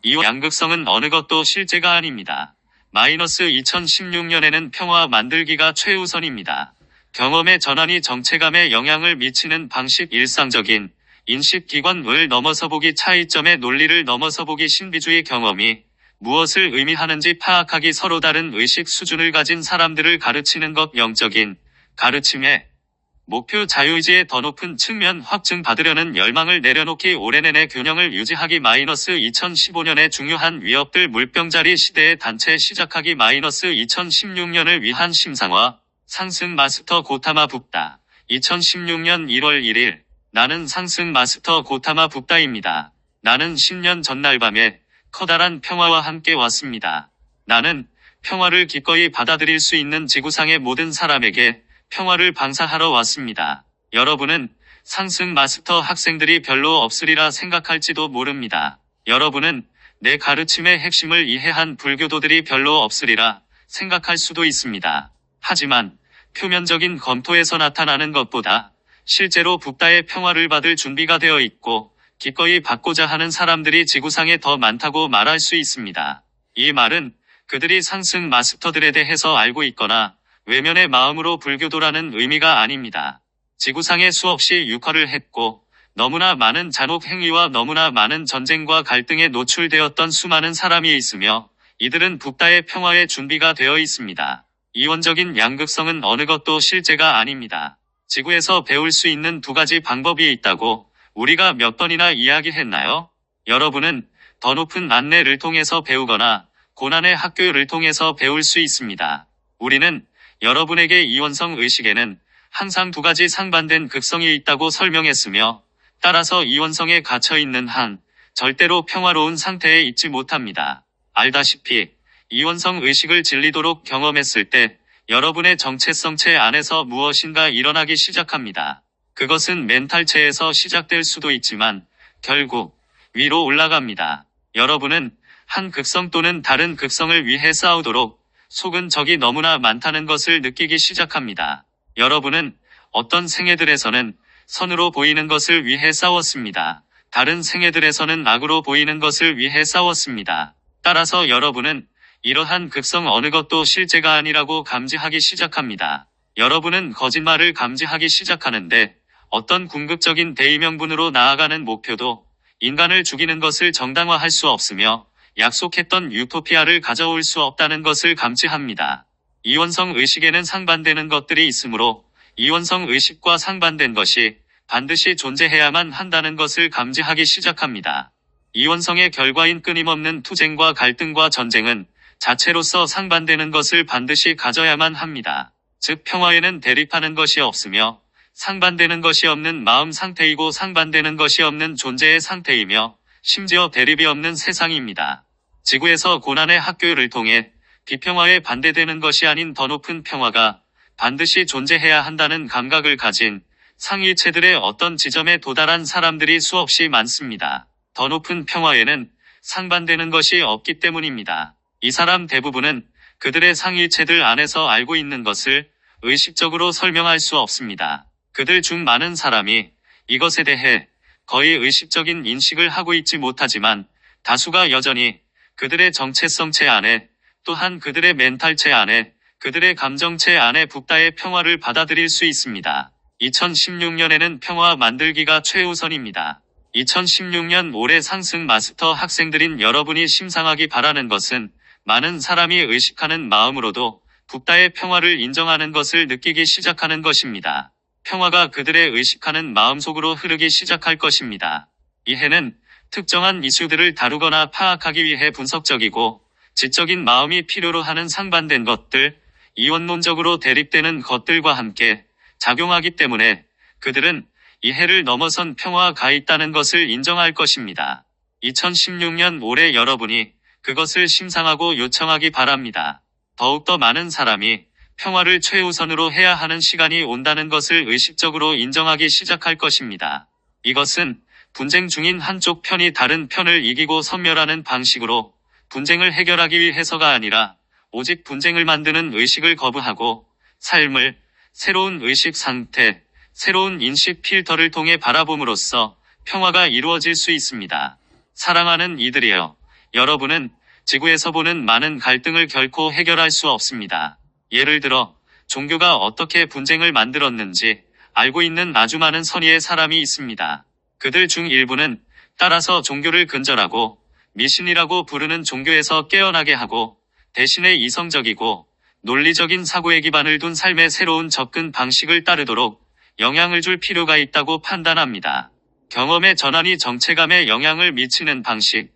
이 양극성은 어느 것도 실제가 아닙니다. 마이너스 2016년에는 평화 만들기가 최우선입니다. 경험의 전환이 정체감에 영향을 미치는 방식 일상적인 인식기관을 넘어서보기 차이점의 논리를 넘어서보기 신비주의 경험이 무엇을 의미하는지 파악하기 서로 다른 의식 수준을 가진 사람들을 가르치는 것 영적인 가르침의 목표 자유의지의 더 높은 측면 확증 받으려는 열망을 내려놓기 오래 내내 균형을 유지하기 마이너스 2015년의 중요한 위협들 물병자리 시대의 단체 시작하기 마이너스 2016년을 위한 심상화 상승 마스터 고타마 붓다 2016년 1월 1일 나는 상승 마스터 고타마 붓다입니다. 나는 10년 전날 밤에 커다란 평화와 함께 왔습니다. 나는 평화를 기꺼이 받아들일 수 있는 지구상의 모든 사람에게 평화를 방사하러 왔습니다. 여러분은 상승 마스터 학생들이 별로 없으리라 생각할지도 모릅니다. 여러분은 내 가르침의 핵심을 이해한 불교도들이 별로 없으리라 생각할 수도 있습니다. 하지만 표면적인 검토에서 나타나는 것보다 실제로 붓다의 평화를 받을 준비가 되어 있고 기꺼이 받고자 하는 사람들이 지구상에 더 많다고 말할 수 있습니다. 이 말은 그들이 상승 마스터들에 대해서 알고 있거나 외면의 마음으로 불교도라는 의미가 아닙니다. 지구상에 수없이 육화를 했고 너무나 많은 잔혹 행위와 너무나 많은 전쟁과 갈등에 노출되었던 수많은 사람이 있으며 이들은 붓다의 평화에 준비가 되어 있습니다. 이원적인 양극성은 어느 것도 실제가 아닙니다. 지구에서 배울 수 있는 두 가지 방법이 있다고 우리가 몇 번이나 이야기했나요? 여러분은 더 높은 안내를 통해서 배우거나 고난의 학교를 통해서 배울 수 있습니다. 우리는 여러분에게 이원성 의식에는 항상 두 가지 상반된 극성이 있다고 설명했으며 따라서 이원성에 갇혀있는 한 절대로 평화로운 상태에 있지 못합니다. 알다시피 이원성 의식을 진리도록 경험했을 때 여러분의 정체성체 안에서 무엇인가 일어나기 시작합니다. 그것은 멘탈체에서 시작될 수도 있지만 결국 위로 올라갑니다. 여러분은 한 극성 또는 다른 극성을 위해 싸우도록 속은 적이 너무나 많다는 것을 느끼기 시작합니다. 여러분은 어떤 생애들에서는 선으로 보이는 것을 위해 싸웠습니다. 다른 생애들에서는 악으로 보이는 것을 위해 싸웠습니다. 따라서 여러분은 이러한 극성 어느 것도 실제가 아니라고 감지하기 시작합니다. 여러분은 거짓말을 감지하기 시작하는데 어떤 궁극적인 대의명분으로 나아가는 목표도 인간을 죽이는 것을 정당화할 수 없으며 약속했던 유토피아를 가져올 수 없다는 것을 감지합니다. 이원성 의식에는 상반되는 것들이 있으므로 이원성 의식과 상반된 것이 반드시 존재해야만 한다는 것을 감지하기 시작합니다. 이원성의 결과인 끊임없는 투쟁과 갈등과 전쟁은 자체로서 상반되는 것을 반드시 가져야만 합니다. 즉 평화에는 대립하는 것이 없으며 상반되는 것이 없는 마음 상태이고 상반되는 것이 없는 존재의 상태이며 심지어 대립이 없는 세상입니다. 지구에서 고난의 학교를 통해 비평화에 반대되는 것이 아닌 더 높은 평화가 반드시 존재해야 한다는 감각을 가진 상일체들의 어떤 지점에 도달한 사람들이 수없이 많습니다. 더 높은 평화에는 상반되는 것이 없기 때문입니다. 이 사람 대부분은 그들의 상일체들 안에서 알고 있는 것을 의식적으로 설명할 수 없습니다. 그들 중 많은 사람이 이것에 대해 거의 의식적인 인식을 하고 있지 못하지만 다수가 여전히 그들의 정체성체 안에 또한 그들의 멘탈체 안에 그들의 감정체 안에 붓다의 평화를 받아들일 수 있습니다. 2016년에는 평화 만들기가 최우선입니다. 2016년 올해 상승 마스터 학생들인 여러분이 심상하기 바라는 것은 많은 사람이 의식하는 마음으로도 붓다의 평화를 인정하는 것을 느끼기 시작하는 것입니다. 평화가 그들의 의식하는 마음속으로 흐르기 시작할 것입니다. 이해는 특정한 이슈들을 다루거나 파악하기 위해 분석적이고 지적인 마음이 필요로 하는 상반된 것들, 이원론적으로 대립되는 것들과 함께 작용하기 때문에 그들은 이해를 넘어선 평화가 있다는 것을 인정할 것입니다. 2016년 올해 여러분이 그것을 심상하고 요청하기 바랍니다. 더욱더 많은 사람이 평화를 최우선으로 해야 하는 시간이 온다는 것을 의식적으로 인정하기 시작할 것입니다. 이것은 분쟁 중인 한쪽 편이 다른 편을 이기고 섬멸하는 방식으로 분쟁을 해결하기 위해서가 아니라 오직 분쟁을 만드는 의식을 거부하고 삶을 새로운 의식 상태, 새로운 인식 필터를 통해 바라봄으로써 평화가 이루어질 수 있습니다. 사랑하는 이들이여, 여러분은 지구에서 보는 많은 갈등을 결코 해결할 수 없습니다. 예를 들어 종교가 어떻게 분쟁을 만들었는지 알고 있는 아주 많은 선의의 사람이 있습니다. 그들 중 일부는 따라서 종교를 근절하고 미신이라고 부르는 종교에서 깨어나게 하고 대신에 이성적이고 논리적인 사고의 기반을 둔 삶의 새로운 접근 방식을 따르도록 영향을 줄 필요가 있다고 판단합니다. 경험의 전환이 정체감에 영향을 미치는 방식.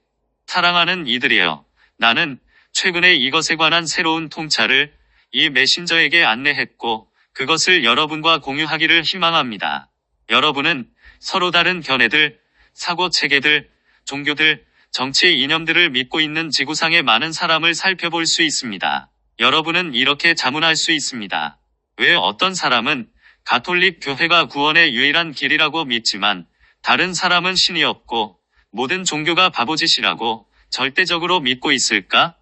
사랑하는 이들이여, 나는 최근에 이것에 관한 새로운 통찰을 이 메신저에게 안내했고 그것을 여러분과 공유하기를 희망합니다. 여러분은 서로 다른 견해들, 사고 체계들, 종교들, 정치 이념들을 믿고 있는 지구상의 많은 사람을 살펴볼 수 있습니다. 여러분은 이렇게 자문할 수 있습니다. 왜 어떤 사람은 가톨릭 교회가 구원의 유일한 길이라고 믿지만 다른 사람은 신이 없고 모든 종교가 바보짓이라고 절대적으로 믿고 있을까?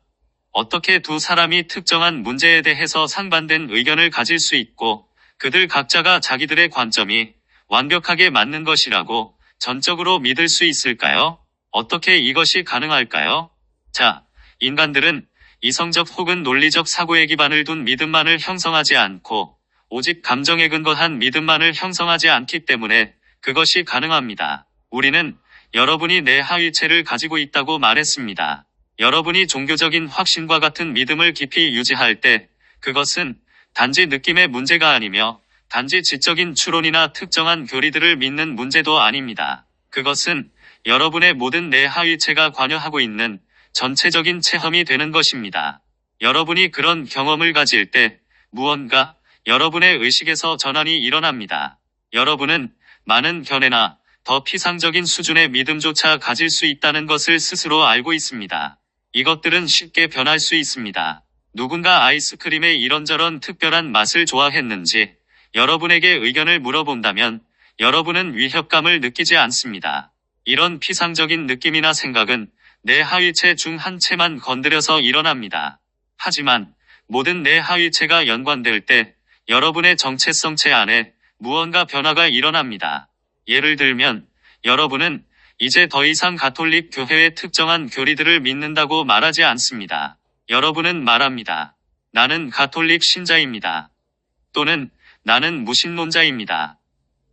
어떻게 두 사람이 특정한 문제에 대해서 상반된 의견을 가질 수 있고 그들 각자가 자기들의 관점이 완벽하게 맞는 것이라고 전적으로 믿을 수 있을까요? 어떻게 이것이 가능할까요? 자, 인간들은 이성적 혹은 논리적 사고의 기반을 둔 믿음만을 형성하지 않고 오직 감정에 근거한 믿음만을 형성하지 않기 때문에 그것이 가능합니다. 우리는 여러분이 내 하위체를 가지고 있다고 말했습니다. 여러분이 종교적인 확신과 같은 믿음을 깊이 유지할 때 그것은 단지 느낌의 문제가 아니며 단지 지적인 추론이나 특정한 교리들을 믿는 문제도 아닙니다. 그것은 여러분의 모든 내 하위체가 관여하고 있는 전체적인 체험이 되는 것입니다. 여러분이 그런 경험을 가질 때 무언가 여러분의 의식에서 전환이 일어납니다. 여러분은 많은 견해나 더 피상적인 수준의 믿음조차 가질 수 있다는 것을 스스로 알고 있습니다. 이것들은 쉽게 변할 수 있습니다. 누군가 아이스크림의 이런저런 특별한 맛을 좋아했는지 여러분에게 의견을 물어본다면 여러분은 위협감을 느끼지 않습니다. 이런 피상적인 느낌이나 생각은 내 하위체 중 한 채만 건드려서 일어납니다. 하지만 모든 내 하위체가 연관될 때 여러분의 정체성체 안에 무언가 변화가 일어납니다. 예를 들면 여러분은 이제 더 이상 가톨릭 교회의 특정한 교리들을 믿는다고 말하지 않습니다. 여러분은 말합니다. 나는 가톨릭 신자입니다. 또는 나는 무신론자입니다.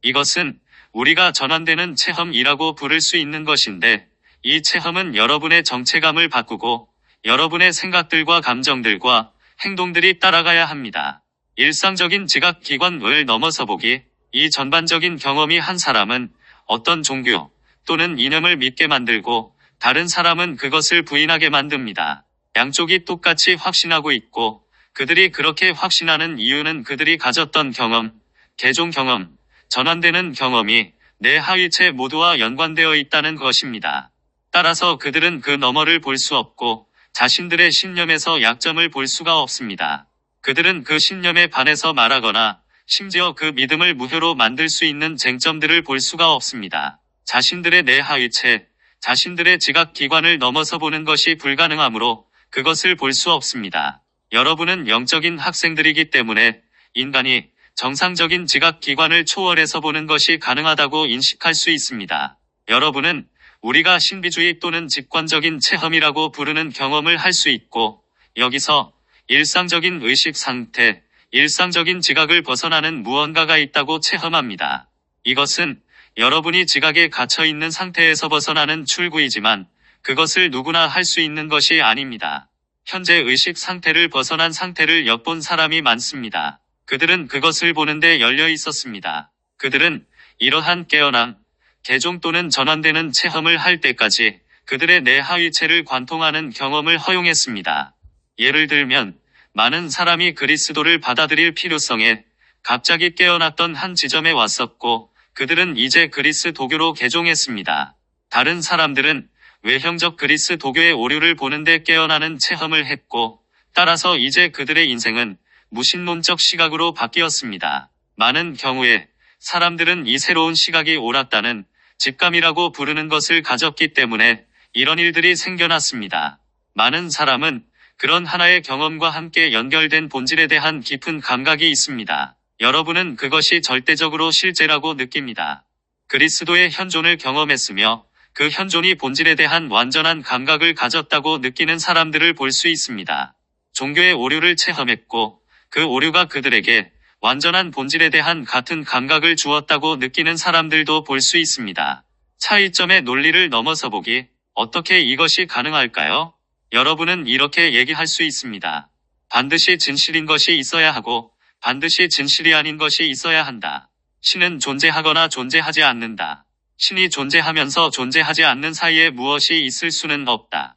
이것은 우리가 전환되는 체험이라고 부를 수 있는 것인데 이 체험은 여러분의 정체감을 바꾸고 여러분의 생각들과 감정들과 행동들이 따라가야 합니다. 일상적인 지각기관을 넘어서 보기, 이 전반적인 경험이 한 사람은 어떤 종교 또는 이념을 믿게 만들고 다른 사람은 그것을 부인하게 만듭니다. 양쪽이 똑같이 확신하고 있고 그들이 그렇게 확신하는 이유는 그들이 가졌던 경험, 개종 경험, 전환되는 경험이 내 하위체 모두와 연관되어 있다는 것입니다. 따라서 그들은 그 너머를 볼 수 없고 자신들의 신념에서 약점을 볼 수가 없습니다. 그들은 그 신념에 반해서 말하거나 심지어 그 믿음을 무효로 만들 수 있는 쟁점들을 볼 수가 없습니다. 자신들의 내 하위체, 자신들의 지각기관을 넘어서 보는 것이 불가능하므로 그것을 볼 수 없습니다. 여러분은 영적인 학생들이기 때문에 인간이 정상적인 지각기관을 초월해서 보는 것이 가능하다고 인식할 수 있습니다. 여러분은 우리가 신비주의 또는 직관적인 체험이라고 부르는 경험을 할 수 있고 여기서 일상적인 의식 상태, 일상적인 지각을 벗어나는 무언가가 있다고 체험합니다. 이것은 여러분이 지각에 갇혀 있는 상태에서 벗어나는 출구이지만 그것을 누구나 할 수 있는 것이 아닙니다. 현재 의식 상태를 벗어난 상태를 엿본 사람이 많습니다. 그들은 그것을 보는데 열려 있었습니다. 그들은 이러한 깨어남, 개종 또는 전환되는 체험을 할 때까지 그들의 내 하위체를 관통하는 경험을 허용했습니다. 예를 들면 많은 사람이 그리스도를 받아들일 필요성에 갑자기 깨어났던 한 지점에 왔었고 그들은 이제 그리스도교로 개종했습니다. 다른 사람들은 외형적 그리스도교의 오류를 보는데 깨어나는 체험을 했고 따라서 이제 그들의 인생은 무신론적 시각으로 바뀌었습니다. 많은 경우에 사람들은 이 새로운 시각이 옳았다는 직감이라고 부르는 것을 가졌기 때문에 이런 일들이 생겨났습니다. 많은 사람은 그런 하나의 경험과 함께 연결된 본질에 대한 깊은 감각이 있습니다. 여러분은 그것이 절대적으로 실제라고 느낍니다. 그리스도의 현존을 경험했으며 그 현존이 본질에 대한 완전한 감각을 가졌다고 느끼는 사람들을 볼 수 있습니다. 종교의 오류를 체험했고 그 오류가 그들에게 완전한 본질에 대한 같은 감각을 주었다고 느끼는 사람들도 볼 수 있습니다. 차이점의 논리를 넘어서 보기, 어떻게 이것이 가능할까요? 여러분은 이렇게 얘기할 수 있습니다. 반드시 진실인 것이 있어야 하고 반드시 진실이 아닌 것이 있어야 한다. 신은 존재하거나 존재하지 않는다. 신이 존재하면서 존재하지 않는 사이에 무엇이 있을 수는 없다.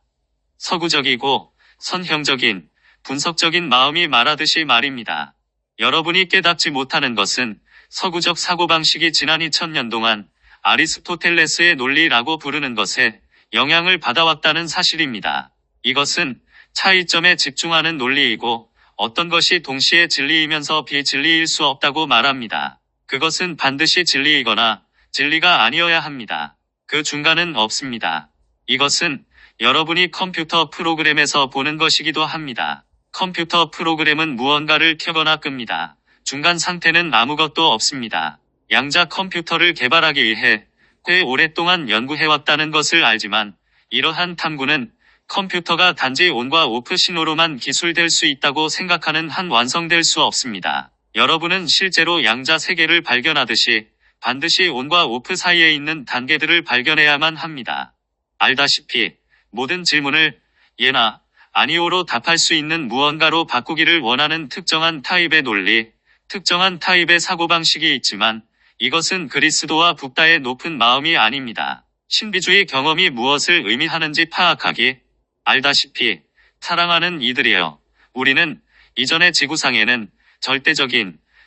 서구적이고 선형적인 분석적인 마음이 말하듯이 말입니다. 여러분이 깨닫지 못하는 것은 서구적 사고방식이 지난 2000년 동안 아리스토텔레스의 논리라고 부르는 것에 영향을 받아왔다는 사실입니다. 이것은 차이점에 집중하는 논리이고 어떤 것이 동시에 진리이면서 비진리일 수 없다고 말합니다. 그것은 반드시 진리이거나 진리가 아니어야 합니다. 그 중간은 없습니다. 이것은 여러분이 컴퓨터 프로그램에서 보는 것이기도 합니다. 컴퓨터 프로그램은 무언가를 켜거나 끕니다. 중간 상태는 아무것도 없습니다. 양자 컴퓨터를 개발하기 위해 꽤 오랫동안 연구해왔다는 것을 알지만 이러한 탐구는 컴퓨터가 단지 온과 오프 신호로만 기술될 수 있다고 생각하는 한 완성될 수 없습니다. 여러분은 실제로 양자 세계를 발견하듯이 반드시 온과 오프 사이에 있는 단계들을 발견해야만 합니다. 알다시피 모든 질문을 예나 아니오로 답할 수 있는 무언가로 바꾸기를 원하는 특정한 타입의 논리, 특정한 타입의 사고방식이 있지만 이것은 그리스도와 붓다의 높은 마음이 아닙니다. 신비주의 경험이 무엇을 의미하는지 파악하기. 알다시피 사랑하는 이들이여, 우리는 이전의 지구상에는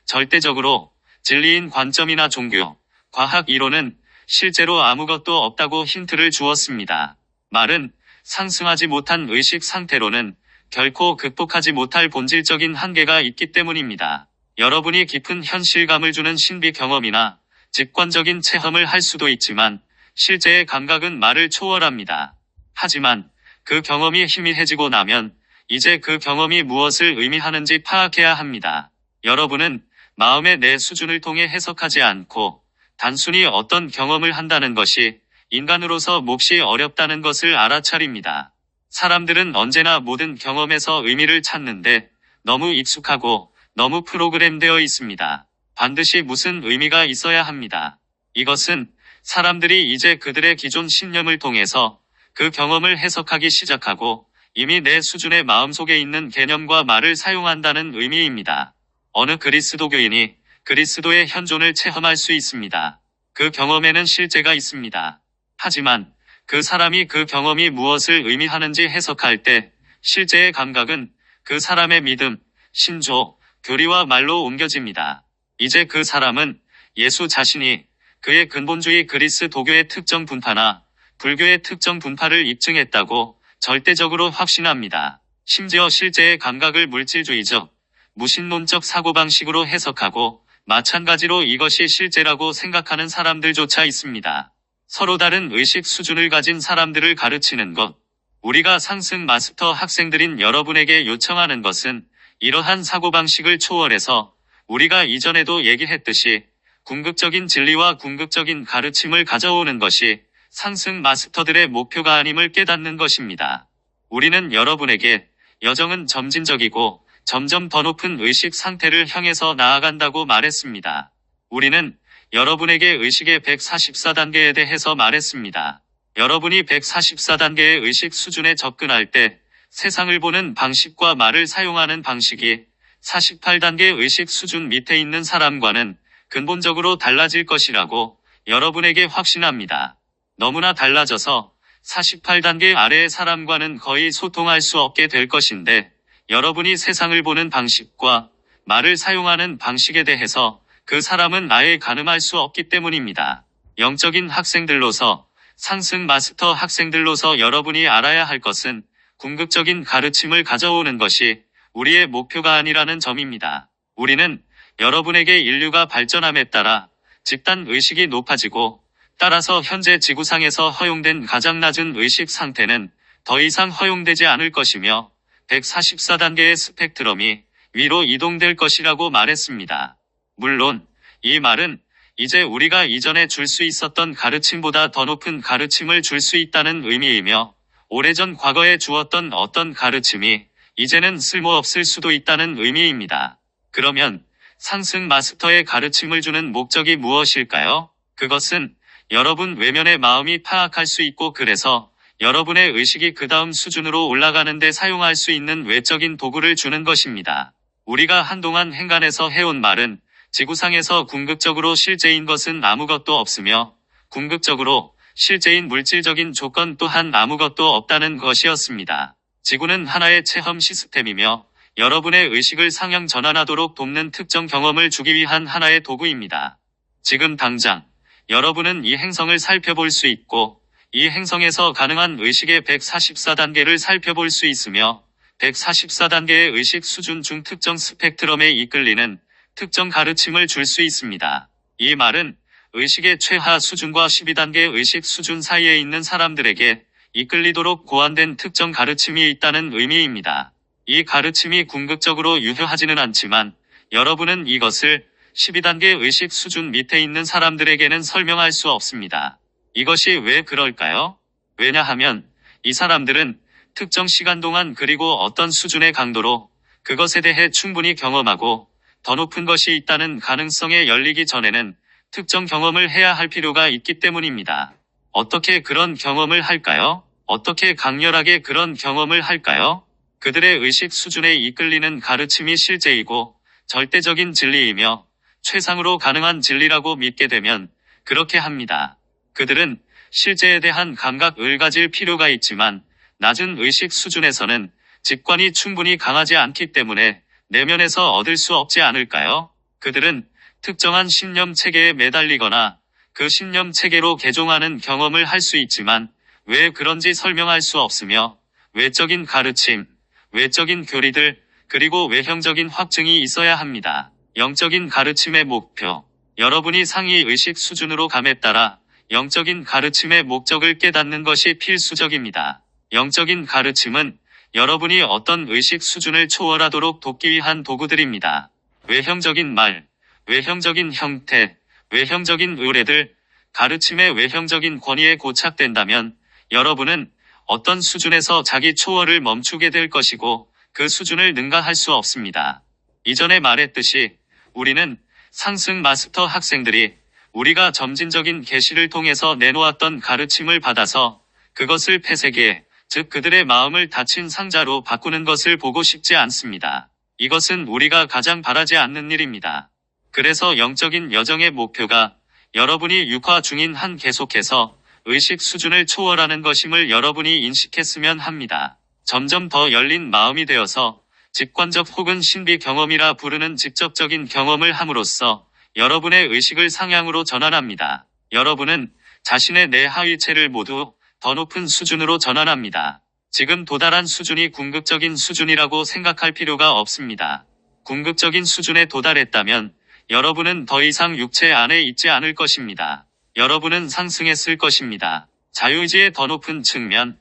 절대적으로 진리인 관점이나 종교, 과학 이론은 실제로 아무것도 없다고 힌트를 주었습니다. 말은 상승하지 못한 의식 상태로는 결코 극복하지 못할 본질적인 한계가 있기 때문입니다. 여러분이 깊은 현실감을 주는 신비 경험이나 직관적인 체험을 할 수도 있지만 실제의 감각은 말을 초월합니다. 하지만 그 경험이 희미해지고 나면 이제 그 경험이 무엇을 의미하는지 파악해야 합니다. 여러분은 마음의 내 수준을 통해 해석하지 않고 단순히 어떤 경험을 한다는 것이 인간으로서 몹시 어렵다는 것을 알아차립니다. 사람들은 언제나 모든 경험에서 의미를 찾는데 너무 익숙하고 너무 프로그램되어 있습니다. 반드시 무슨 의미가 있어야 합니다. 이것은 사람들이 이제 그들의 기존 신념을 통해서 그 경험을 해석하기 시작하고 이미 내 수준의 마음속에 있는 개념과 말을 사용한다는 의미입니다. 어느 그리스도교인이 그리스도의 현존을 체험할 수 있습니다. 그 경험에는 실제가 있습니다. 하지만 그 사람이 그 경험이 무엇을 의미하는지 해석할 때 실제의 감각은 그 사람의 믿음, 신조, 교리와 말로 옮겨집니다. 이제 그 사람은 예수 자신이 그의 근본주의 그리스도교의 특정 분파나 불교의 특정 분파를 입증했다고 절대적으로 확신합니다. 심지어 실제의 감각을 물질주의적, 무신론적 사고방식으로 해석하고 마찬가지로 이것이 실제라고 생각하는 사람들조차 있습니다. 서로 다른 의식 수준을 가진 사람들을 가르치는 것. 우리가 상승 마스터 학생들인 여러분에게 요청하는 것은 이러한 사고방식을 초월해서 우리가 이전에도 얘기했듯이 궁극적인 진리와 궁극적인 가르침을 가져오는 것이 상승 마스터들의 목표가 아님을 깨닫는 것입니다. 우리는 여러분에게 여정은 점진적이고 점점 더 높은 의식 상태를 향해서 나아간다고 말했습니다. 우리는 여러분에게 의식의 144단계에 대해서 말했습니다. 여러분이 144단계의 의식 수준에 접근할 때 세상을 보는 방식과 말을 사용하는 방식이 48단계 의식 수준 밑에 있는 사람과는 근본적으로 달라질 것이라고 여러분에게 확신합니다. 너무나 달라져서 48단계 아래의 사람과는 거의 소통할 수 없게 될 것인데 여러분이 세상을 보는 방식과 말을 사용하는 방식에 대해서 그 사람은 아예 가늠할 수 없기 때문입니다. 영적인 학생들로서 상승 마스터 학생들로서 여러분이 알아야 할 것은 궁극적인 가르침을 가져오는 것이 우리의 목표가 아니라는 점입니다. 우리는 여러분에게 인류가 발전함에 따라 집단 의식이 높아지고 따라서 현재 지구상에서 허용된 가장 낮은 의식 상태는 더 이상 허용되지 않을 것이며 144단계의 스펙트럼이 위로 이동될 것이라고 말했습니다. 물론 이 말은 이제 우리가 이전에 줄 수 있었던 가르침보다 더 높은 가르침을 줄 수 있다는 의미이며, 오래전 과거에 주었던 어떤 가르침이 이제는 쓸모없을 수도 있다는 의미입니다. 그러면 상승 마스터의 가르침을 주는 목적이 무엇일까요? 그것은 여러분 외면의 마음이 파악할 수 있고, 그래서 여러분의 의식이 그 다음 수준으로 올라가는 데 사용할 수 있는 외적인 도구를 주는 것입니다. 우리가 한동안 행간에서 해온 말은 지구상에서 궁극적으로 실제인 것은 아무것도 없으며 궁극적으로 실제인 물질적인 조건 또한 아무것도 없다는 것이었습니다. 지구는 하나의 체험 시스템이며 여러분의 의식을 상향 전환하도록 돕는 특정 경험을 주기 위한 하나의 도구입니다. 지금 당장 여러분은 이 행성을 살펴볼 수 있고 이 행성에서 가능한 의식의 144단계를 살펴볼 수 있으며 144단계의 의식 수준 중 특정 스펙트럼에 이끌리는 특정 가르침을 줄 수 있습니다. 이 말은 의식의 최하 수준과 12단계 의식 수준 사이에 있는 사람들에게 이끌리도록 고안된 특정 가르침이 있다는 의미입니다. 이 가르침이 궁극적으로 유효하지는 않지만 여러분은 이것을 12단계 의식 수준 밑에 있는 사람들에게는 설명할 수 없습니다. 이것이 왜 그럴까요? 왜냐하면 이 사람들은 특정 시간 동안 그리고 어떤 수준의 강도로 그것에 대해 충분히 경험하고 더 높은 것이 있다는 가능성에 열리기 전에는 특정 경험을 해야 할 필요가 있기 때문입니다. 어떻게 그런 경험을 할까요? 어떻게 강렬하게 그런 경험을 할까요? 그들의 의식 수준에 이끌리는 가르침이 실제이고 절대적인 진리이며 최상으로 가능한 진리라고 믿게 되면 그렇게 합니다. 그들은 실제에 대한 감각을 가질 필요가 있지만 낮은 의식 수준에서는 직관이 충분히 강하지 않기 때문에 내면에서 얻을 수 없지 않을까요? 그들은 특정한 신념 체계에 매달리거나 그 신념 체계로 개종하는 경험을 할 수 있지만 왜 그런지 설명할 수 없으며 외적인 가르침, 외적인 교리들, 그리고 외형적인 확증이 있어야 합니다. 영적인 가르침의 목표. 여러분이 상위 의식 수준으로 감에 따라 영적인 가르침의 목적을 깨닫는 것이 필수적입니다. 영적인 가르침은 여러분이 어떤 의식 수준을 초월하도록 돕기 위한 도구들입니다. 외형적인 말, 외형적인 형태, 외형적인 의뢰들, 가르침의 외형적인 권위에 고착된다면 여러분은 어떤 수준에서 자기 초월을 멈추게 될 것이고 그 수준을 능가할 수 없습니다. 이전에 말했듯이 우리는 상승 마스터 학생들이 우리가 점진적인 계시를 통해서 내놓았던 가르침을 받아서 그것을 폐쇄계, 즉 그들의 마음을 닫힌 상자로 바꾸는 것을 보고 싶지 않습니다. 이것은 우리가 가장 바라지 않는 일입니다. 그래서 영적인 여정의 목표가 여러분이 육화 중인 한 계속해서 의식 수준을 초월하는 것임을 여러분이 인식했으면 합니다. 점점 더 열린 마음이 되어서 직관적 혹은 신비 경험이라 부르는 직접적인 경험을 함으로써 여러분의 의식을 상향으로 전환합니다. 여러분은 자신의 내 하위체를 모두 더 높은 수준으로 전환합니다. 지금 도달한 수준이 궁극적인 수준이라고 생각할 필요가 없습니다. 궁극적인 수준에 도달했다면 여러분은 더 이상 육체 안에 있지 않을 것입니다. 여러분은 상승했을 것입니다. 자유의지의 더 높은 측면.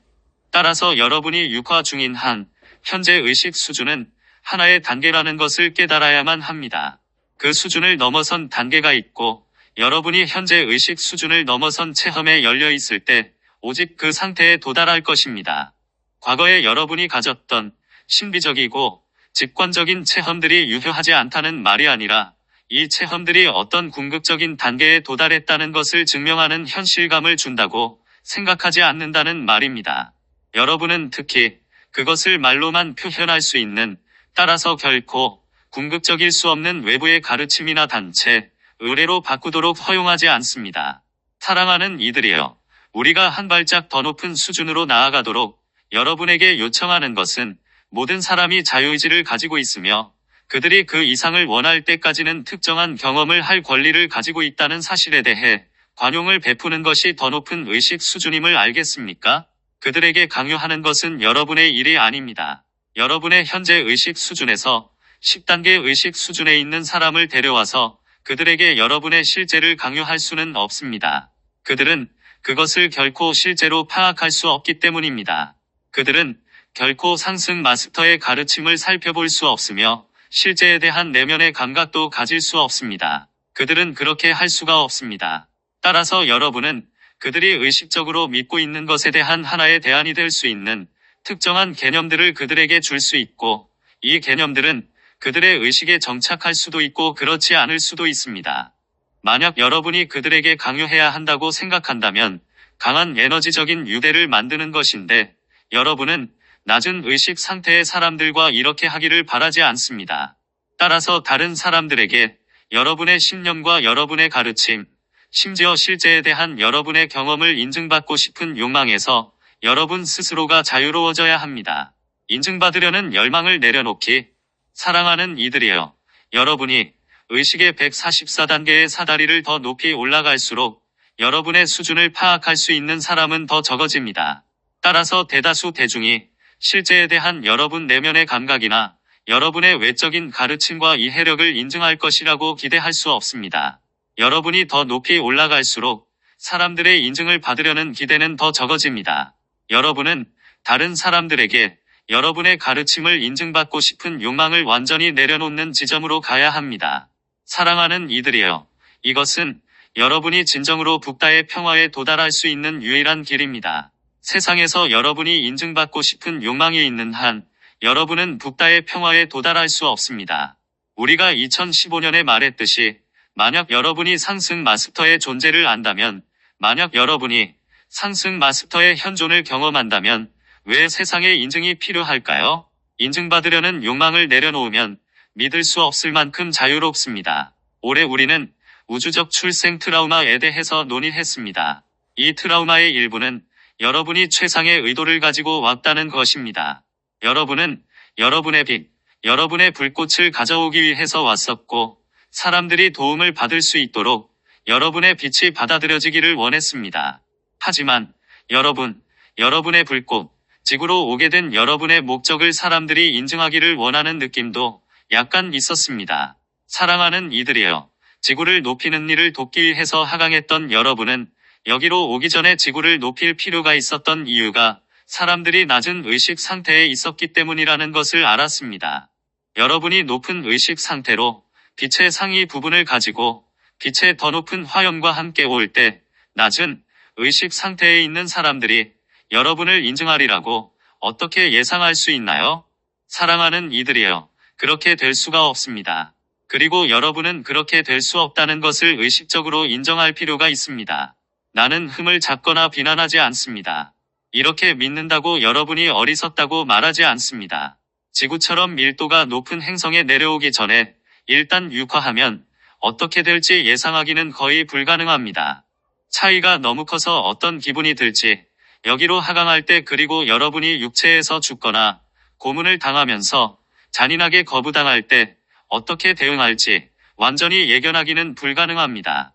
따라서 여러분이 육화 중인 한 현재 의식 수준은 하나의 단계라는 것을 깨달아야만 합니다. 그 수준을 넘어선 단계가 있고 여러분이 현재 의식 수준을 넘어선 체험에 열려 있을 때 오직 그 상태에 도달할 것입니다. 과거에 여러분이 가졌던 신비적이고 직관적인 체험들이 유효하지 않다는 말이 아니라 이 체험들이 어떤 궁극적인 단계에 도달했다는 것을 증명하는 현실감을 준다고 생각하지 않는다는 말입니다. 여러분은 특히 그것을 말로만 표현할 수 있는, 따라서 결코 궁극적일 수 없는 외부의 가르침이나 단체, 의뢰로 바꾸도록 허용하지 않습니다. 사랑하는 이들이여, 우리가 한 발짝 더 높은 수준으로 나아가도록 여러분에게 요청하는 것은 모든 사람이 자유의지를 가지고 있으며 그들이 그 이상을 원할 때까지는 특정한 경험을 할 권리를 가지고 있다는 사실에 대해 관용을 베푸는 것이 더 높은 의식 수준임을 알겠습니까? 그들에게 강요하는 것은 여러분의 일이 아닙니다. 여러분의 현재 의식 수준에서 10단계 의식 수준에 있는 사람을 데려와서 그들에게 여러분의 실제를 강요할 수는 없습니다. 그들은 그것을 결코 실제로 파악할 수 없기 때문입니다. 그들은 결코 상승 마스터의 가르침을 살펴볼 수 없으며 실제에 대한 내면의 감각도 가질 수 없습니다. 그들은 그렇게 할 수가 없습니다. 따라서 여러분은 그들이 의식적으로 믿고 있는 것에 대한 하나의 대안이 될 수 있는 특정한 개념들을 그들에게 줄 수 있고, 이 개념들은 그들의 의식에 정착할 수도 있고 그렇지 않을 수도 있습니다. 만약 여러분이 그들에게 강요해야 한다고 생각한다면 강한 에너지적인 유대를 만드는 것인데, 여러분은 낮은 의식 상태의 사람들과 이렇게 하기를 바라지 않습니다. 따라서 다른 사람들에게 여러분의 신념과 여러분의 가르침, 심지어 실제에 대한 여러분의 경험을 인증받고 싶은 욕망에서 여러분 스스로가 자유로워져야 합니다. 인증받으려는 열망을 내려놓기. 사랑하는 이들이여, 여러분이 의식의 144단계의 사다리를 더 높이 올라갈수록 여러분의 수준을 파악할 수 있는 사람은 더 적어집니다. 따라서 대다수 대중이 실제에 대한 여러분 내면의 감각이나 여러분의 외적인 가르침과 이해력을 인증할 것이라고 기대할 수 없습니다. 여러분이 더 높이 올라갈수록 사람들의 인증을 받으려는 기대는 더 적어집니다. 여러분은 다른 사람들에게 여러분의 가르침을 인증받고 싶은 욕망을 완전히 내려놓는 지점으로 가야 합니다. 사랑하는 이들이여, 이것은 여러분이 진정으로 북다의 평화에 도달할 수 있는 유일한 길입니다. 세상에서 여러분이 인증받고 싶은 욕망이 있는 한, 여러분은 북다의 평화에 도달할 수 없습니다. 우리가 2015년에 말했듯이, 만약 여러분이 상승 마스터의 존재를 안다면, 만약 여러분이 상승 마스터의 현존을 경험한다면, 왜 세상에 인증이 필요할까요? 인증받으려는 욕망을 내려놓으면 믿을 수 없을 만큼 자유롭습니다. 올해 우리는 우주적 출생 트라우마에 대해서 논의했습니다. 이 트라우마의 일부는 여러분이 최상의 의도를 가지고 왔다는 것입니다. 여러분은 여러분의 빛, 여러분의 불꽃을 가져오기 위해서 왔었고, 사람들이 도움을 받을 수 있도록 여러분의 빛이 받아들여지기를 원했습니다. 하지만 여러분의 불꽃, 지구로 오게 된 여러분의 목적을 사람들이 인증하기를 원하는 느낌도 약간 있었습니다. 사랑하는 이들이여, 지구를 높이는 일을 돕기 위해서 하강했던 여러분은 여기로 오기 전에 지구를 높일 필요가 있었던 이유가 사람들이 낮은 의식 상태에 있었기 때문이라는 것을 알았습니다. 여러분이 높은 의식 상태로 빛의 상위 부분을 가지고 빛의 더 높은 화염과 함께 올 때 낮은 의식 상태에 있는 사람들이 여러분을 인증하리라고 어떻게 예상할 수 있나요? 사랑하는 이들이여, 그렇게 될 수가 없습니다. 그리고 여러분은 그렇게 될 수 없다는 것을 의식적으로 인정할 필요가 있습니다. 나는 흠을 잡거나 비난하지 않습니다. 이렇게 믿는다고 여러분이 어리석다고 말하지 않습니다. 지구처럼 밀도가 높은 행성에 내려오기 전에 일단 육화하면 어떻게 될지 예상하기는 거의 불가능합니다. 차이가 너무 커서 어떤 기분이 들지, 여기로 하강할 때 그리고 여러분이 육체에서 죽거나 고문을 당하면서 잔인하게 거부당할 때 어떻게 대응할지 완전히 예견하기는 불가능합니다.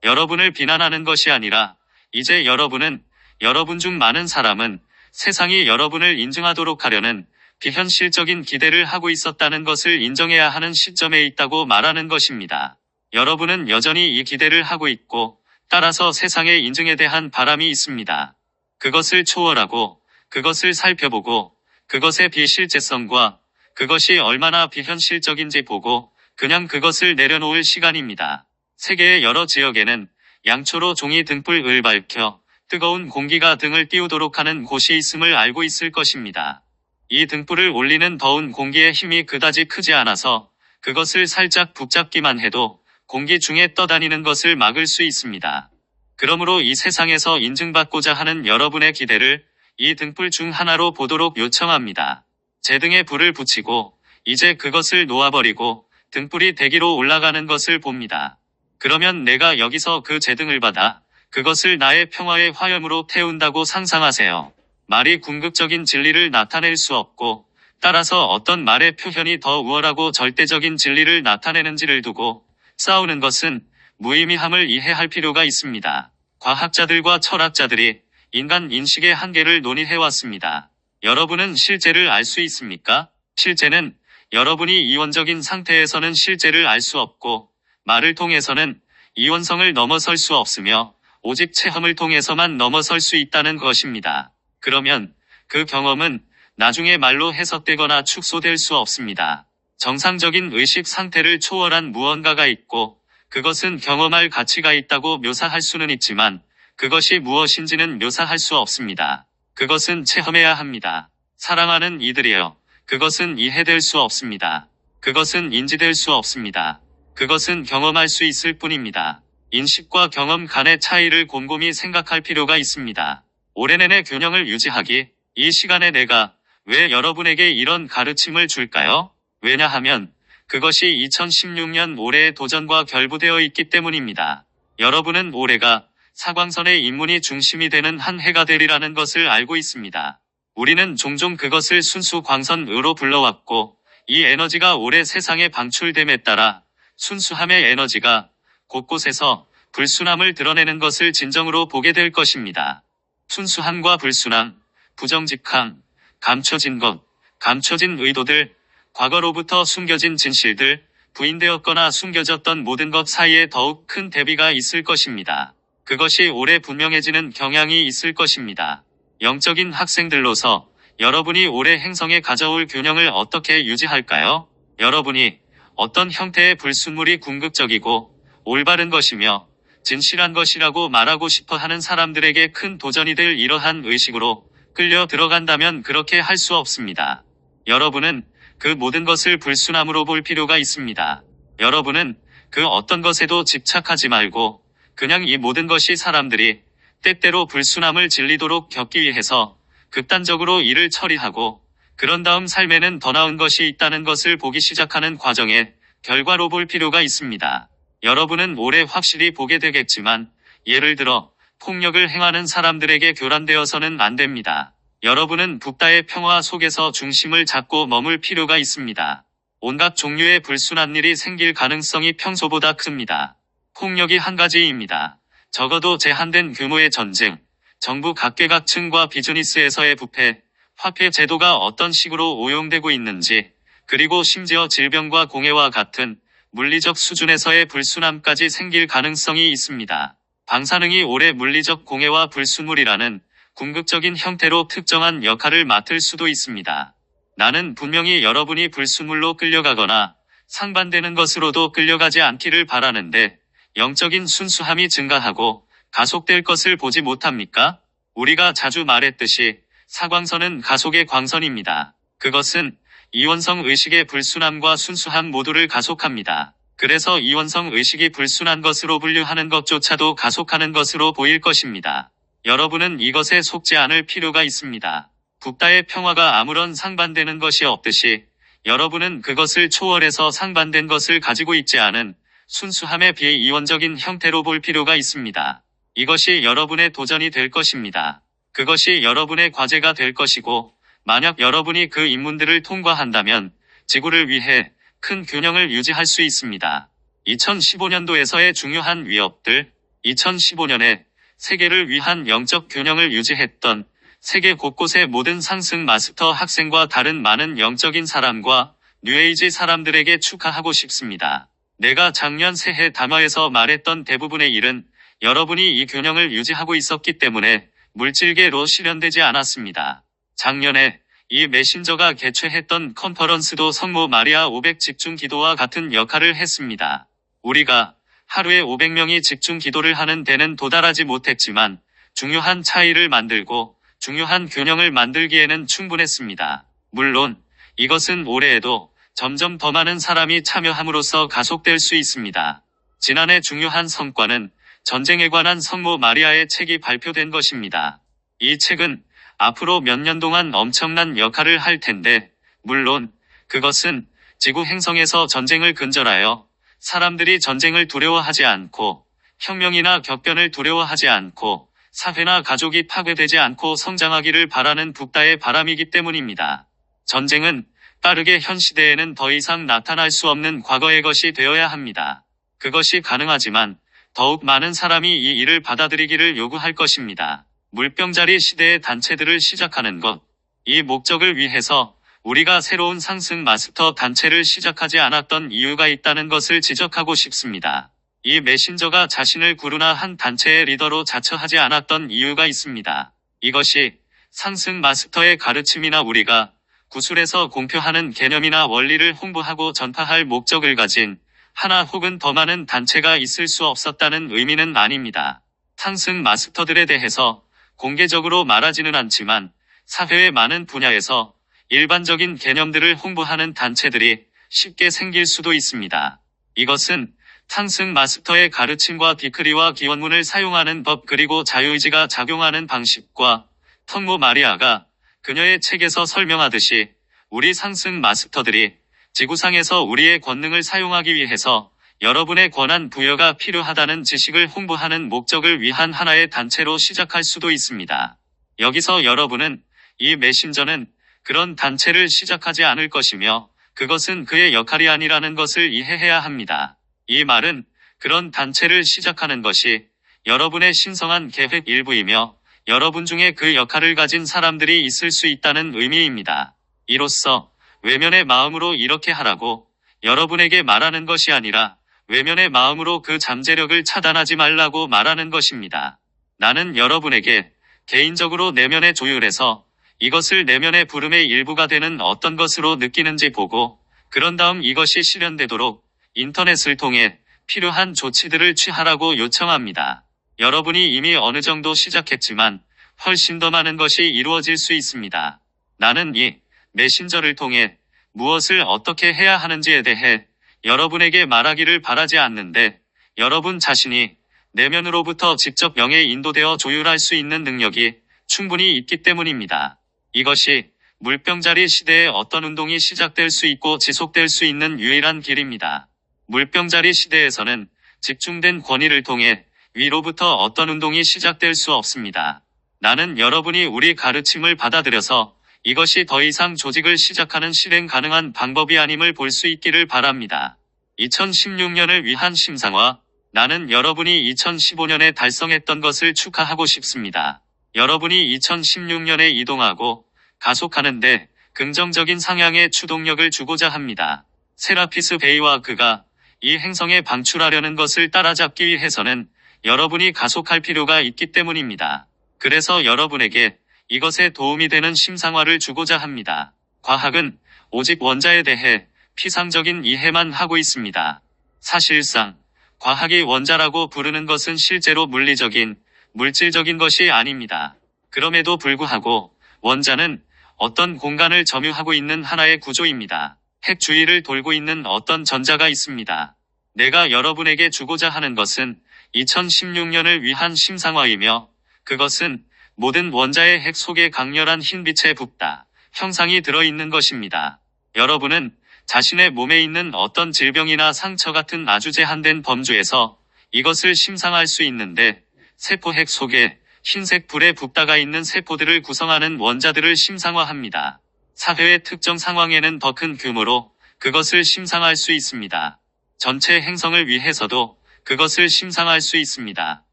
여러분을 비난하는 것이 아니라 이제 여러분 중 많은 사람은 세상이 여러분을 인증하도록 하려는 비현실적인 기대를 하고 있었다는 것을 인정해야 하는 시점에 있다고 말하는 것입니다. 여러분은 여전히 이 기대를 하고 있고 따라서 세상의 인증에 대한 바람이 있습니다. 그것을 초월하고 그것을 살펴보고 그것의 비실제성과 그것이 얼마나 비현실적인지 보고 그냥 그것을 내려놓을 시간입니다. 세계의 여러 지역에는 양초로 종이 등불을 밝혀 뜨거운 공기가 등을 띄우도록 하는 곳이 있음을 알고 있을 것입니다. 이 등불을 올리는 더운 공기의 힘이 그다지 크지 않아서 그것을 살짝 붙잡기만 해도 공기 중에 떠다니는 것을 막을 수 있습니다. 그러므로 이 세상에서 인증받고자 하는 여러분의 기대를 이 등불 중 하나로 보도록 요청합니다. 제 등에 불을 붙이고 이제 그것을 놓아버리고 등불이 대기로 올라가는 것을 봅니다. 그러면 내가 여기서 그 제등을 받아 그것을 나의 평화의 화염으로 태운다고 상상하세요. 말이 궁극적인 진리를 나타낼 수 없고 따라서 어떤 말의 표현이 더 우월하고 절대적인 진리를 나타내는지를 두고 싸우는 것은 무의미함을 이해할 필요가 있습니다. 과학자들과 철학자들이 인간 인식의 한계를 논의해왔습니다. 여러분은 실제를 알 수 있습니까? 실제는 여러분이 이원적인 상태에서는 실제를 알 수 없고 말을 통해서는 이원성을 넘어설 수 없으며 오직 체험을 통해서만 넘어설 수 있다는 것입니다. 그러면 그 경험은 나중에 말로 해석되거나 축소될 수 없습니다. 정상적인 의식 상태를 초월한 무언가가 있고 그것은 경험할 가치가 있다고 묘사할 수는 있지만 그것이 무엇인지는 묘사할 수 없습니다. 그것은 체험해야 합니다. 사랑하는 이들이여, 그것은 이해될 수 없습니다. 그것은 인지될 수 없습니다. 그것은 경험할 수 있을 뿐입니다. 인식과 경험 간의 차이를 곰곰이 생각할 필요가 있습니다. 올해 내내 균형을 유지하기, 이 시간에 내가 왜 여러분에게 이런 가르침을 줄까요? 왜냐하면 그것이 2016년 올해의 도전과 결부되어 있기 때문입니다. 여러분은 올해가 사광선의 인문이 중심이 되는 한 해가 되리라는 것을 알고 있습니다. 우리는 종종 그것을 순수 광선으로 불러왔고, 이 에너지가 올해 세상에 방출됨에 따라 순수함의 에너지가 곳곳에서 불순함을 드러내는 것을 진정으로 보게 될 것입니다. 순수함과 불순함, 부정직함, 감춰진 것, 감춰진 의도들, 과거로부터 숨겨진 진실들, 부인되었거나 숨겨졌던 모든 것 사이에 더욱 큰 대비가 있을 것입니다. 그것이 올해 분명해지는 경향이 있을 것입니다. 영적인 학생들로서 여러분이 올해 행성에 가져올 균형을 어떻게 유지할까요? 여러분이 어떤 형태의 불순물이 궁극적이고 올바른 것이며 진실한 것이라고 말하고 싶어 하는 사람들에게 큰 도전이 될 이러한 의식으로 끌려 들어간다면 그렇게 할 수 없습니다. 여러분은 그 모든 것을 불순함으로 볼 필요가 있습니다. 여러분은 그 어떤 것에도 집착하지 말고 그냥 이 모든 것이 사람들이 때때로 불순함을 질리도록 겪기 위해서 극단적으로 일을 처리하고 그런 다음 삶에는 더 나은 것이 있다는 것을 보기 시작하는 과정의 결과로 볼 필요가 있습니다. 여러분은 올해 확실히 보게 되겠지만 예를 들어 폭력을 행하는 사람들에게 교란되어서는 안 됩니다. 여러분은 북다의 평화 속에서 중심을 잡고 머물 필요가 있습니다. 온갖 종류의 불순한 일이 생길 가능성이 평소보다 큽니다. 폭력이 한 가지입니다. 적어도 제한된 규모의 전쟁, 정부 각계각층과 비즈니스에서의 부패, 화폐 제도가 어떤 식으로 오용되고 있는지, 그리고 심지어 질병과 공해와 같은 물리적 수준에서의 불순함까지 생길 가능성이 있습니다. 방사능이 올해 물리적 공해와 불순물이라는 궁극적인 형태로 특정한 역할을 맡을 수도 있습니다. 나는 분명히 여러분이 불순물로 끌려가거나 상반되는 것으로도 끌려가지 않기를 바라는데 영적인 순수함이 증가하고 가속될 것을 보지 못합니까? 우리가 자주 말했듯이 사광선은 가속의 광선입니다. 그것은 이원성 의식의 불순함과 순수함 모두를 가속합니다. 그래서 이원성 의식이 불순한 것으로 분류하는 것조차도 가속하는 것으로 보일 것입니다. 여러분은 이것에 속지 않을 필요가 있습니다. 북다의 평화가 아무런 상반되는 것이 없듯이 여러분은 그것을 초월해서 상반된 것을 가지고 있지 않은 순수함의 비이원적인 형태로 볼 필요가 있습니다. 이것이 여러분의 도전이 될 것입니다. 그것이 여러분의 과제가 될 것이고 만약 여러분이 그 인문들을 통과한다면 지구를 위해 큰 균형을 유지할 수 있습니다. 2015년도에서의 중요한 위협들, 2015년에 세계를 위한 영적 균형을 유지했던 세계 곳곳의 모든 상승 마스터 학생과 다른 많은 영적인 사람과 뉴에이지 사람들에게 축하하고 싶습니다. 내가 작년 새해 담화에서 말했던 대부분의 일은 여러분이 이 균형을 유지하고 있었기 때문에 물질계로 실현되지 않았습니다. 작년에 이 메신저가 개최했던 컨퍼런스도 성모 마리아 500 집중 기도와 같은 역할을 했습니다. 우리가 하루에 500명이 집중 기도를 하는 데는 도달하지 못했지만 중요한 차이를 만들고 중요한 균형을 만들기에는 충분했습니다. 물론 이것은 올해에도 점점 더 많은 사람이 참여함으로써 가속될 수 있습니다. 지난해 중요한 성과는 전쟁에 관한 성모 마리아의 책이 발표된 것입니다. 이 책은 앞으로 몇 년 동안 엄청난 역할을 할 텐데, 물론 그것은 지구 행성에서 전쟁을 근절하여 사람들이 전쟁을 두려워하지 않고 혁명이나 격변을 두려워하지 않고 사회나 가족이 파괴되지 않고 성장하기를 바라는 북다의 바람이기 때문입니다. 전쟁은 빠르게 현 시대에는 더 이상 나타날 수 없는 과거의 것이 되어야 합니다. 그것이 가능하지만 더욱 많은 사람이 이 일을 받아들이기를 요구할 것입니다. 물병자리 시대의 단체들을 시작하는 것. 이 목적을 위해서 우리가 새로운 상승 마스터 단체를 시작하지 않았던 이유가 있다는 것을 지적하고 싶습니다. 이 메신저가 자신을 구루나 한 단체의 리더로 자처하지 않았던 이유가 있습니다. 이것이 상승 마스터의 가르침이나 우리가 구술에서 공표하는 개념이나 원리를 홍보하고 전파할 목적을 가진 하나 혹은 더 많은 단체가 있을 수 없었다는 의미는 아닙니다. 탕승 마스터들에 대해서 공개적으로 말하지는 않지만 사회의 많은 분야에서 일반적인 개념들을 홍보하는 단체들이 쉽게 생길 수도 있습니다. 이것은 탕승 마스터의 가르침과 디크리와 기원문을 사용하는 법 그리고 자유의지가 작용하는 방식과 턴모 마리아가 그녀의 책에서 설명하듯이 우리 상승 마스터들이 지구상에서 우리의 권능을 사용하기 위해서 여러분의 권한 부여가 필요하다는 지식을 홍보하는 목적을 위한 하나의 단체로 시작할 수도 있습니다. 여기서 여러분은 이 메신저는 그런 단체를 시작하지 않을 것이며 그것은 그의 역할이 아니라는 것을 이해해야 합니다. 이 말은 그런 단체를 시작하는 것이 여러분의 신성한 계획 일부이며 여러분 중에 그 역할을 가진 사람들이 있을 수 있다는 의미입니다. 이로써 외면의 마음으로 이렇게 하라고 여러분에게 말하는 것이 아니라 외면의 마음으로 그 잠재력을 차단하지 말라고 말하는 것입니다. 나는 여러분에게 개인적으로 내면의 조율에서 이것을 내면의 부름의 일부가 되는 어떤 것으로 느끼는지 보고 그런 다음 이것이 실현되도록 인터넷을 통해 필요한 조치들을 취하라고 요청합니다. 여러분이 이미 어느 정도 시작했지만 훨씬 더 많은 것이 이루어질 수 있습니다. 나는 이 메신저를 통해 무엇을 어떻게 해야 하는지에 대해 여러분에게 말하기를 바라지 않는데 여러분 자신이 내면으로부터 직접 영에 인도되어 조율할 수 있는 능력이 충분히 있기 때문입니다. 이것이 물병자리 시대에 어떤 운동이 시작될 수 있고 지속될 수 있는 유일한 길입니다. 물병자리 시대에서는 집중된 권위를 통해 위로부터 어떤 운동이 시작될 수 없습니다. 나는 여러분이 우리 가르침을 받아들여서 이것이 더 이상 조직을 시작하는 실행 가능한 방법이 아님을 볼 수 있기를 바랍니다. 2016년을 위한 심상화. 나는 여러분이 2015년에 달성했던 것을 축하하고 싶습니다. 여러분이 2016년에 이동하고 가속하는데 긍정적인 상향의 추동력을 주고자 합니다. 세라피스 베이와 그가 이 행성에 방출하려는 것을 따라잡기 위해서는 여러분이 가속할 필요가 있기 때문입니다. 그래서 여러분에게 이것에 도움이 되는 심상화를 주고자 합니다. 과학은 오직 원자에 대해 피상적인 이해만 하고 있습니다. 사실상 과학이 원자라고 부르는 것은 실제로 물리적인, 물질적인 것이 아닙니다. 그럼에도 불구하고 원자는 어떤 공간을 점유하고 있는 하나의 구조입니다. 핵 주위를 돌고 있는 어떤 전자가 있습니다. 내가 여러분에게 주고자 하는 것은 2016년을 위한 심상화이며 그것은 모든 원자의 핵 속에 강렬한 흰빛의 붓다, 형상이 들어있는 것입니다. 여러분은 자신의 몸에 있는 어떤 질병이나 상처 같은 아주 제한된 범주에서 이것을 심상할 수 있는데 세포 핵 속에 흰색 불의 붓다가 있는 세포들을 구성하는 원자들을 심상화합니다. 사회의 특정 상황에는 더 큰 규모로 그것을 심상할 수 있습니다. 전체 행성을 위해서도 그것을 심상할 수 있습니다.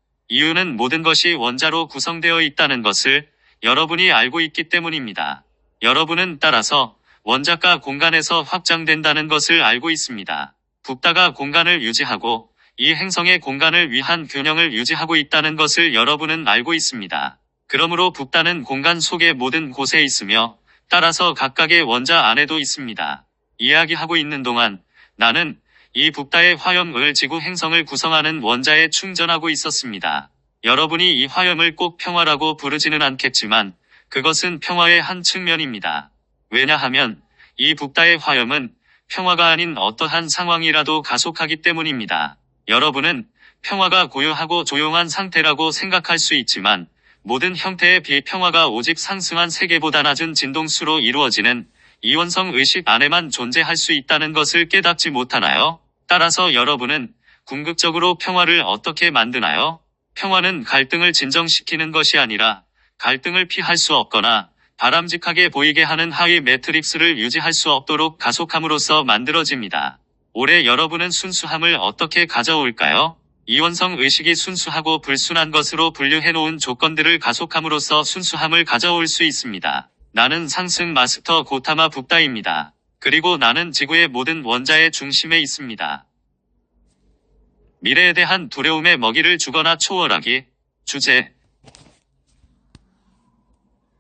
이유는 모든 것이 원자로 구성되어 있다는 것을 여러분이 알고 있기 때문입니다. 여러분은 따라서 원자가 공간에서 확장된다는 것을 알고 있습니다. 붓다가 공간을 유지하고 이 행성의 공간을 위한 균형을 유지하고 있다는 것을 여러분은 알고 있습니다. 그러므로 붓다는 공간 속의 모든 곳에 있으며 따라서 각각의 원자 안에도 있습니다. 이야기하고 있는 동안 나는 이 붓다의 화염을 지구 행성을 구성하는 원자에 충전하고 있었습니다. 여러분이 이 화염을 꼭 평화라고 부르지는 않겠지만 그것은 평화의 한 측면입니다. 왜냐하면 이 붓다의 화염은 평화가 아닌 어떠한 상황이라도 가속하기 때문입니다. 여러분은 평화가 고요하고 조용한 상태라고 생각할 수 있지만 모든 형태의 비평화가 오직 상승한 세계보다 낮은 진동수로 이루어지는 이원성 의식 안에만 존재할 수 있다는 것을 깨닫지 못하나요? 따라서 여러분은 궁극적으로 평화를 어떻게 만드나요? 평화는 갈등을 진정시키는 것이 아니라 갈등을 피할 수 없거나 바람직하게 보이게 하는 하위 매트릭스를 유지할 수 없도록 가속함으로써 만들어집니다. 올해 여러분은 순수함을 어떻게 가져올까요? 이원성 의식이 순수하고 불순한 것으로 분류해놓은 조건들을 가속함으로써 순수함을 가져올 수 있습니다. 나는 상승 마스터 고타마 붓다입니다. 그리고 나는 지구의 모든 원자의 중심에 있습니다. 미래에 대한 두려움의 먹이를 주거나 초월하기. 주제: